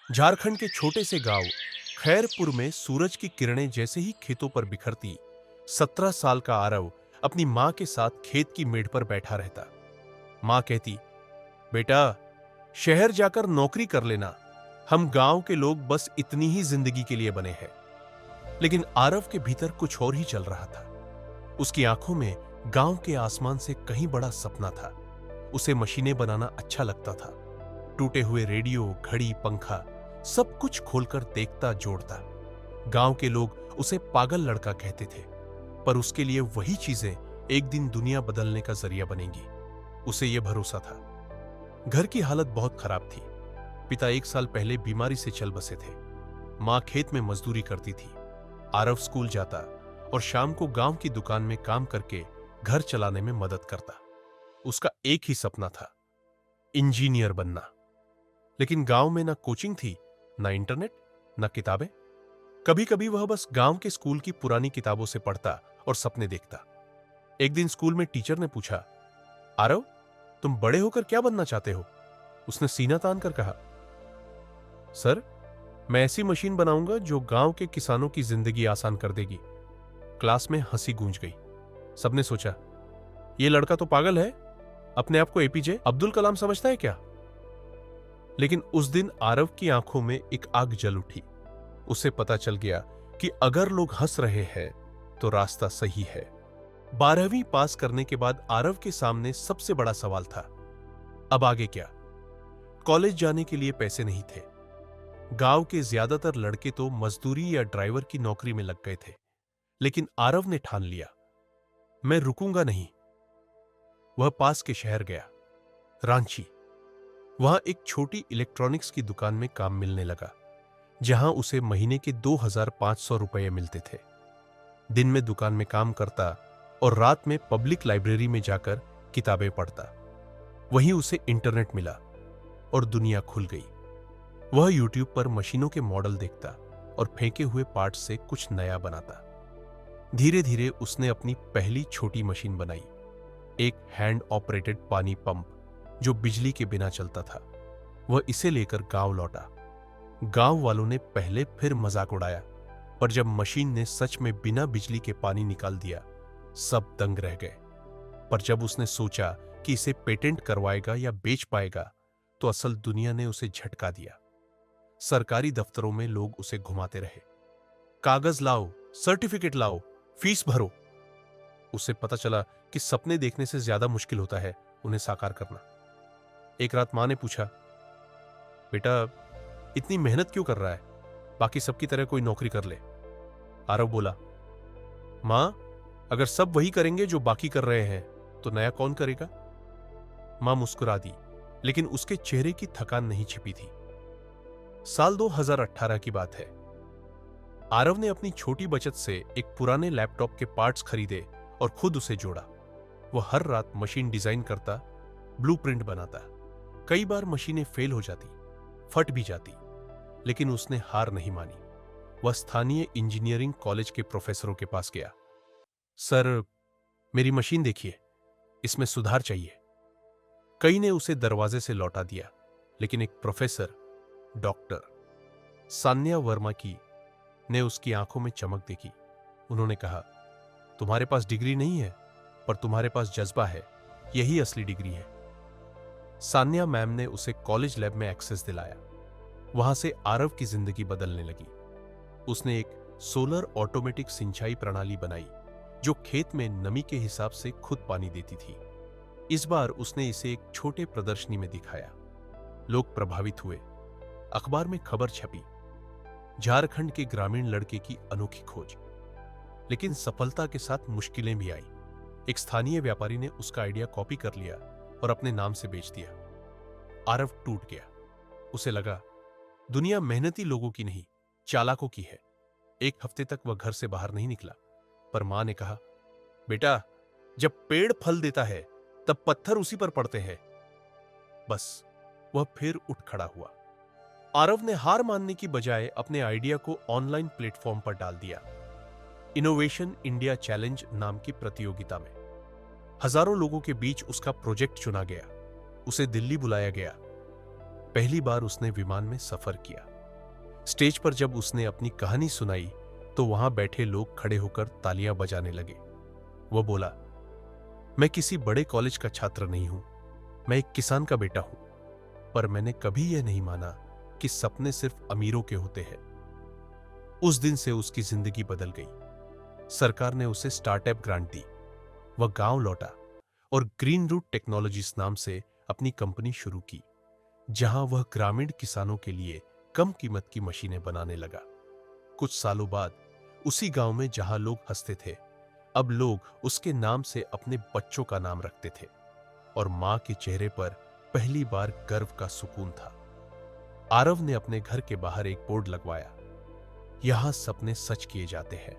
झारखंड के छोटे से गांव खैरपुर में सूरज की किरणें जैसे ही खेतों पर बिखरती 17 साल का आरव अपनी मां के साथ खेत की मेड़ पर बैठा रहता। मां कहती, बेटा शहर जाकर नौकरी कर लेना, हम गांव के लोग बस इतनी ही जिंदगी के लिए बने हैं। लेकिन आरव के भीतर कुछ और ही चल रहा था। उसकी आंखों में गांव के आसमान से कहीं बड़ा सपना था। उसे मशीनें बनाना अच्छा लगता था। टूटे हुए रेडियो, घड़ी, पंखा सब कुछ खोलकर देखता, जोड़ता। गांव के लोग उसे पागल लड़का कहते थे, पर उसके लिए वही चीजें एक दिन दुनिया बदलने का जरिया बनेंगी, उसे यह भरोसा था। घर की हालत बहुत खराब थी। पिता 1 साल पहले बीमारी से चल बसे थे। मां खेत में मजदूरी करती थी। आरव स्कूल जाता और शाम को गांव की दुकान में काम करके घर चलाने में मदद करता। उसका एक ही सपना था, इंजीनियर बनना। लेकिन गांव में ना कोचिंग थी, ना इंटरनेट, ना किताबें। कभी कभी वह बस गांव के स्कूल की पुरानी किताबों से पढ़ता और सपने देखता। एक दिन स्कूल में टीचर ने पूछा, आरव तुम बड़े होकर क्या बनना चाहते हो? उसने सीना तान कर कहा, सर मैं ऐसी मशीन बनाऊंगा जो गांव के किसानों की जिंदगी आसान कर देगी। क्लास में हंसी गूंज गई। सबने सोचा, यह लड़का तो पागल है, अपने आप को एपीजे अब्दुल कलाम समझता है क्या? लेकिन उस दिन आरव की आंखों में एक आग जल उठी। उसे पता चल गया कि अगर लोग हंस रहे हैं तो रास्ता सही है। 12वीं पास करने के बाद आरव के सामने सबसे बड़ा सवाल था, अब आगे क्या? कॉलेज जाने के लिए पैसे नहीं थे। गांव के ज्यादातर लड़के तो मजदूरी या ड्राइवर की नौकरी में लग गए थे। लेकिन आरव ने ठान लिया, मैं रुकूंगा नहीं। वह पास के शहर गया, रांची। वहां एक छोटी इलेक्ट्रॉनिक्स की दुकान में काम मिलने लगा, जहां उसे महीने के 2500 रुपये मिलते थे। दिन में दुकान में काम करता और रात में पब्लिक लाइब्रेरी में जाकर किताबें पढ़ता। वहीं उसे इंटरनेट मिला और दुनिया खुल गई। वह यूट्यूब पर मशीनों के मॉडल देखता और फेंके हुए पार्ट्स से कुछ नया बनाता। धीरे धीरे उसने अपनी पहली छोटी मशीन बनाई, एक हैंड ऑपरेटेड पानी पंप जो बिजली के बिना चलता था। वह इसे लेकर गांव लौटा। गांव वालों ने पहले फिर मजाक उड़ाया, पर जब मशीन ने सच में बिना बिजली के पानी निकाल दिया, सब दंग रह गए। पर जब उसने सोचा कि इसे पेटेंट करवाएगा या बेच पाएगा, तो असल दुनिया ने उसे झटका दिया। सरकारी दफ्तरों में लोग उसे घुमाते रहे, कागज लाओ, सर्टिफिकेट लाओ, फीस भरो। उसे पता चला कि सपने देखने से ज्यादा मुश्किल होता है उन्हें साकार करना। एक रात मां ने पूछा, बेटा इतनी मेहनत क्यों कर रहा है? बाकी सबकी तरह कोई नौकरी कर ले। आरव बोला, मां अगर सब वही करेंगे जो बाकी कर रहे हैं तो नया कौन करेगा? मां मुस्कुरा दी, लेकिन उसके चेहरे की थकान नहीं छिपी थी। साल 2018 की बात है। आरव ने अपनी छोटी बचत से एक पुराने लैपटॉप के पार्ट्स खरीदे और खुद उसे जोड़ा। वह हर रात मशीन डिजाइन करता, ब्लूप्रिंट बनाता। कई बार मशीनें फेल हो जाती, फट भी जाती, लेकिन उसने हार नहीं मानी। वह स्थानीय इंजीनियरिंग कॉलेज के प्रोफेसरों के पास गया। सर मेरी मशीन देखिए, इसमें सुधार चाहिए। कई ने उसे दरवाजे से लौटा दिया, लेकिन एक प्रोफेसर, डॉक्टर सान्या वर्मा की ने उसकी आंखों में चमक देखी। उन्होंने कहा, तुम्हारे पास डिग्री नहीं है, पर तुम्हारे पास जज्बा है, यही असली डिग्री है। सान्या मैम ने उसे कॉलेज लैब में एक्सेस दिलाया। वहां से आरव की जिंदगी बदलने लगी। उसने एक सोलर ऑटोमेटिक सिंचाई प्रणाली बनाई जो खेत में नमी के हिसाब से खुद पानी देती थी। इस बार उसने इसे एक छोटे प्रदर्शनी में दिखाया। लोग प्रभावित हुए। अखबार में खबर छपी, झारखंड के ग्रामीण लड़के की अनोखी खोज। लेकिन सफलता के साथ मुश्किलें भी आई। एक स्थानीय व्यापारी ने उसका आइडिया कॉपी कर लिया और अपने नाम से बेच दिया। आरव टूट गया। उसे लगा दुनिया मेहनती लोगों की नहीं, चालाकों की है। एक हफ्ते तक वह घर से बाहर नहीं निकला, पर मां ने कहा, बेटा जब पेड़ फल देता है तब पत्थर उसी पर पड़ते हैं। बस वह फिर उठ खड़ा हुआ। आरव ने हार मानने की बजाय अपने आइडिया को ऑनलाइन प्लेटफॉर्म पर डाल दिया, इनोवेशन इंडिया चैलेंज नाम की प्रतियोगिता में। हजारों लोगों के बीच उसका प्रोजेक्ट चुना गया। उसे दिल्ली बुलाया गया। पहली बार उसने विमान में सफर किया। स्टेज पर जब उसने अपनी कहानी सुनाई तो वहां बैठे लोग खड़े होकर तालियां बजाने लगे। वो बोला, मैं किसी बड़े कॉलेज का छात्र नहीं हूं, मैं एक किसान का बेटा हूं, पर मैंने कभी यह नहीं माना कि सपने सिर्फ अमीरों के होते हैं। उस दिन से उसकी जिंदगी बदल गई। सरकार ने उसे स्टार्टअप ग्रांट दी। वह गांव लौटा और ग्रीन रूट टेक्नोलॉजीज नाम से अपनी कंपनी शुरू की, जहां वह ग्रामीण किसानों के लिए कम कीमत की मशीनें बनाने लगा। कुछ सालों बाद उसी गांव में जहां लोग हंसते थे, अब लोग उसके नाम से अपने बच्चों का नाम रखते थे और मां के चेहरे पर पहली बार गर्व का सुकून था। आरव ने अपने घर के बाहर एक बोर्ड लगवाया, यहां सपने सच किए जाते हैं।